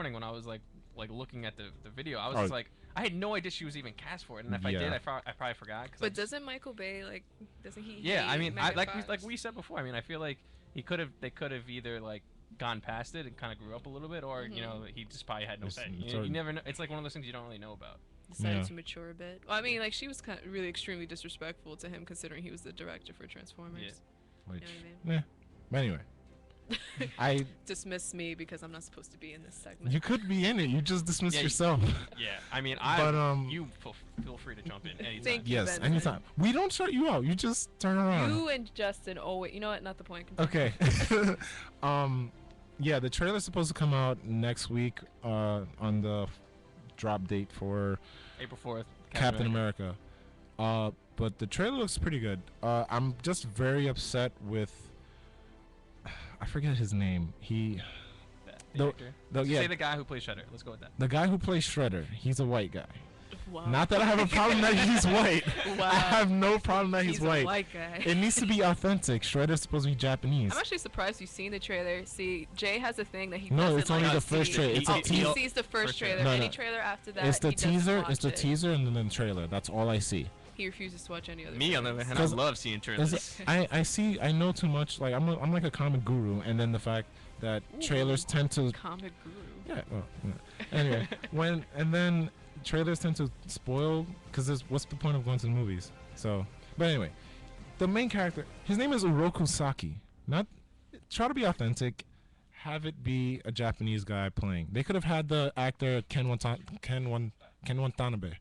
morning when I was like looking at the video, I was Oh, just like, I had no idea she was even cast for it, and if I did, yeah. I probably forgot. Cause But doesn't Michael Bay like? Doesn't he? yeah, I hate mean, Megan like Fox? we said before, I mean, I feel like they could have either like gone past it and kind of grew up a little bit, or you know, he just probably had no say. You never know. It's like one of those things you don't really know about. Decided Yeah. to mature a bit. Well, I mean, like she was kind of really extremely disrespectful to him, considering he was the director for Transformers. Yeah. Which, You know what I yeah. But anyway, I Dismiss me because I'm not supposed to be in this segment. you could be in it. You just dismissed Yeah, yourself. Yeah, I mean, But, feel free to jump in anytime. Thank you. Yes, Benson. anytime. We don't shut you out. You just turn around. You and Justin always. You know what? Not the point. Continue. Okay. Yeah, the trailer's supposed to come out next week on the drop date for April 4th, Captain America. But the trailer looks pretty good. I'm just very upset with I forget his name. The The- actor. yeah, Say the guy who plays Shredder. Let's go with that. the guy who plays Shredder. He's a white guy. Wow. Not that I have a problem that he's white. Wow. I have no problem that he's a white. white guy. It needs to be authentic. Shredder's supposed to be Japanese. I'm actually surprised you've seen the trailer. See, Jay has a thing that he No, doesn't it's only like the to first see. trailer. It's a He teaser. sees the first First trailer. trailer. No, Any no. trailer after that, It's the he doesn't teaser. watch It's the it. teaser and then the trailer. That's all I see. He refuses to watch any other. Me, on the other hand, I 'Cause- love seeing trailers. I know too much. Like I'm like a comic guru, and then the fact that trailers tend to Comic guru. yeah. Well, yeah. Anyway, then trailers tend to spoil because what's the point of going to the movies? So, but anyway, the main character, his name is Uroku Saki. Not try to be authentic. Have it be a Japanese guy playing. They could have had the actor Ken Watanabe.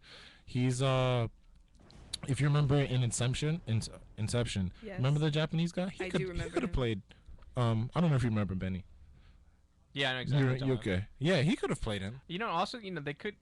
He's if you remember in Inception, Yes. remember the Japanese guy? I do remember He could have him. played. I don't know if you remember Benny. Yeah, I know exactly. what You're you're talking about. okay. Yeah, he could have played him. You know, also, you know, they could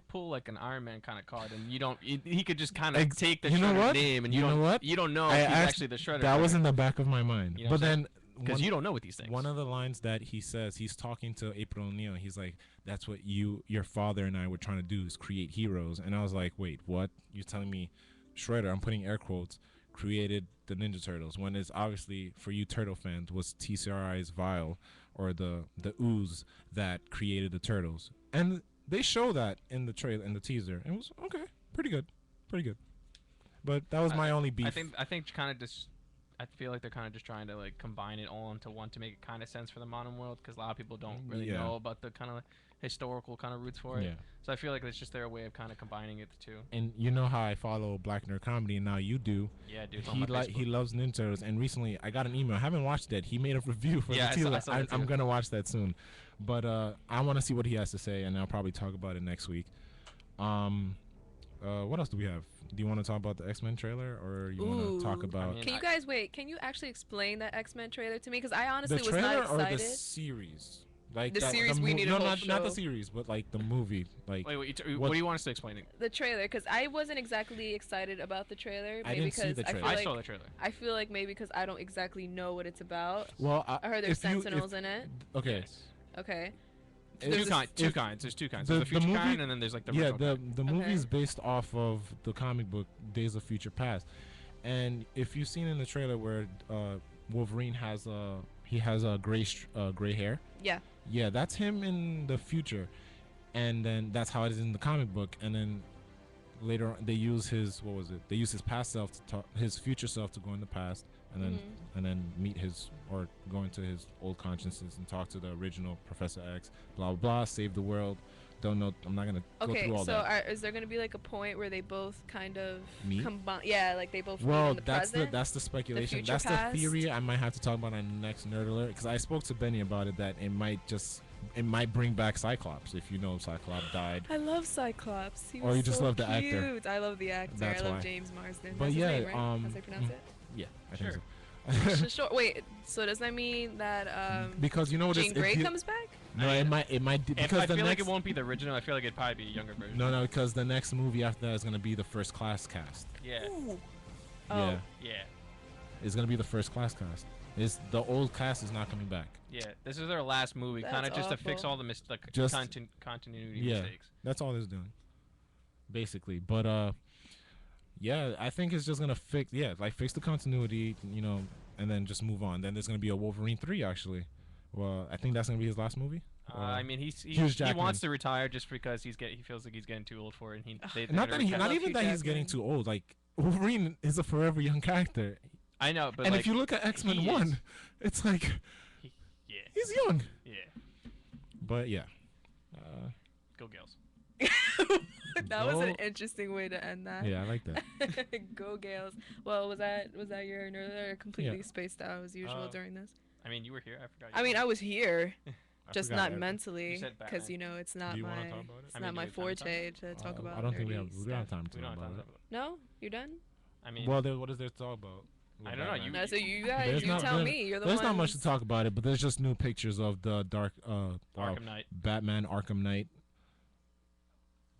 pull like an Iron Man kind of card, and you don't. He could just kind of Ex- take the you know Shredder's what? name, and You know what? You don't know I if he's asked- actually the Shredder. That was in the back of my mind. You know But what I'm then because you don't know what these things. one of the lines that he says, he's talking to April O'Neil. He's like, "That's what your father and I were trying to do is create heroes." And I was like, "Wait, what? You're telling me Shredder? I'm putting air quotes. Created the Ninja Turtles when it's obviously for you Turtle fans was TCRI's Vile or the ooze that created the Turtles." And they show that in the trailer in the teaser. It was okay, pretty good. But that was my only beef. I think kind of just. I feel like they're kind of just trying to like combine it all into one to make it kind of sense for the modern world, because a lot of people don't really Yeah. know about the kind of historical kind of roots for it. Yeah. So I feel like it's just their way of kind of combining it the two. And you know how I follow Black Nerd Comedy, and now you do. Yeah, dude. It's on He my he Facebook. loves Ninja Turtles, and recently I got an email. I haven't watched it. He made a review for Yeah, the teaser. I saw that I'm too. gonna watch that soon, but I want to see what he has to say, and I'll probably talk about it next week. What else do we have? Do you want to talk about the X-Men trailer, or you want Ooh. to talk about mean, Can you guys wait? Can you actually explain that X-Men trailer to me? Because I honestly the was trailer not or the excited. series? Like The series we need a no, whole not the show. series, but like the movie. Like Wait, what- what do you want us to explain? The trailer, because I wasn't exactly excited about the trailer. I Maybe didn't see because the I trailer. feel I like saw the trailer. I feel like maybe because I don't exactly know what it's about. well, I heard there's if you- Sentinels if- in it. Okay. Yes. Okay. If- Two There's kinds. this- There's two kinds. the- There's the the future movie- kind, and then there's like the yeah, original kind. the movie Okay. is based off of the comic book Days of Future Past, and if you've seen in the trailer where Wolverine has a gray hair, Yeah. that's him in the future, and then that's how it is in the comic book, and then later on they use his They use his past self to his future self to go in the past, and then meet his or go into his old consciousness and talk to the original Professor X. Blah blah blah. Save the world. Don't know. I'm not gonna go Okay. through all So that. is there gonna be like a point where they both kind of Meet? combine? Yeah, like they both meet Well, in the present. that's the speculation. future That's past? the theory. I might have to talk about on the next Nerd Alert because I spoke to Benny about it. That it might bring back Cyclops if you know Cyclops died. I love Cyclops. He Or was you just so love the actor. cute. I love the actor. That's I love why. James Marsden. But That's his yeah, name, right? That's how you pronounce it. Yeah, I Sure. think so. Sure. Wait. So does that mean that Because you know what Jean it's, Grey it, comes back? No, it might If because I the feel next like it won't be the original. I feel like it'd probably be a younger version. no because the next movie after that is gonna be the First Class cast. Yeah. Ooh. Yeah, Oh. Yeah. it's gonna be the First Class cast. It's the old cast is not coming back. Yeah. This is their last movie, That's kind of just to fix awful. all the Just- continuity Yeah. mistakes. That's all it's doing, basically. But yeah, I think it's just gonna fix the continuity, and then just move on. Then there's gonna be a Wolverine 3 actually. Well, I think that's gonna be his last movie. I mean, he Jackman. wants to retire just because he feels like he's getting too old for it. And not even that he's getting too old. Like Wolverine is a forever young character. I know, but and like, if you look at X-Men 1, it's like he's young. Yeah. But yeah. Go Gales. That was an interesting way to end that. Yeah, I like that. Go Gales. Well, was that your nerd or completely spaced out as usual during this? I mean, you were here. I forgot. I mean, I was here, just not everything. mentally, because it's not my forte to talk about. I don't think we nerdy don't have stuff. time to talk about it. No, you done? I mean, well, what is there to talk about? I don't know. No, so you guys, tell me. You're the There's ones. not much to talk about it, but there's just new pictures of the Arkham Knight. Batman Arkham Knight.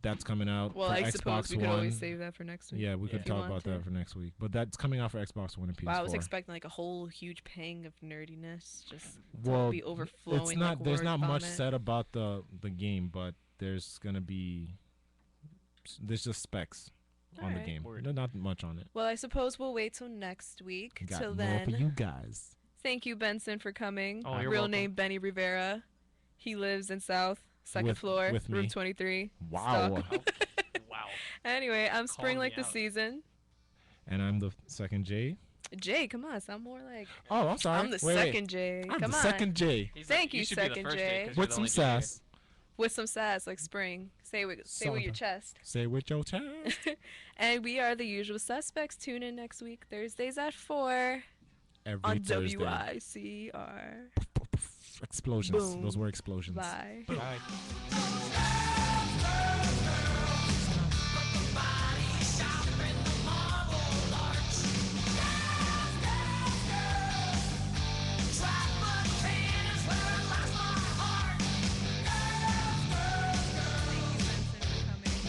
That's coming out. Well, for I Xbox suppose we One. could always save that for next week. Yeah, we could if you talk want about to. that for next week. But that's coming out for Xbox One and PS4. Wow, I was expecting like a whole huge pang of nerdiness, just well, to be overflowing. it's not. Like There's word not much vomit. said about the game, but there's gonna be. There's just specs on the Alright. game. There's not much on it. Well, I suppose we'll wait till next week. Got Till more for then, you guys. thank you, Benson, for coming. Oh, you're Real welcome. name Benny Rivera. He lives in South, second With- floor, with room me. 23. Wow. Stuck. Wow. Anyway, I'm spring Call like me the out. season. And I'm the second J. Jay, come on, sound more like. Oh, I'm sorry. I'm the Wait, wait. second Jay. I'm come the on. second J. Thank you, should be the second first Jay. J, 'cause you're With the some only J here. sass. With some sass, like spring. Say with your chest. Say with your chest. And we are the usual suspects. Tune in next week, Thursdays at 4 Every on Thursday. WICR. Explosions. Boom. Those were explosions. Bye. Bye.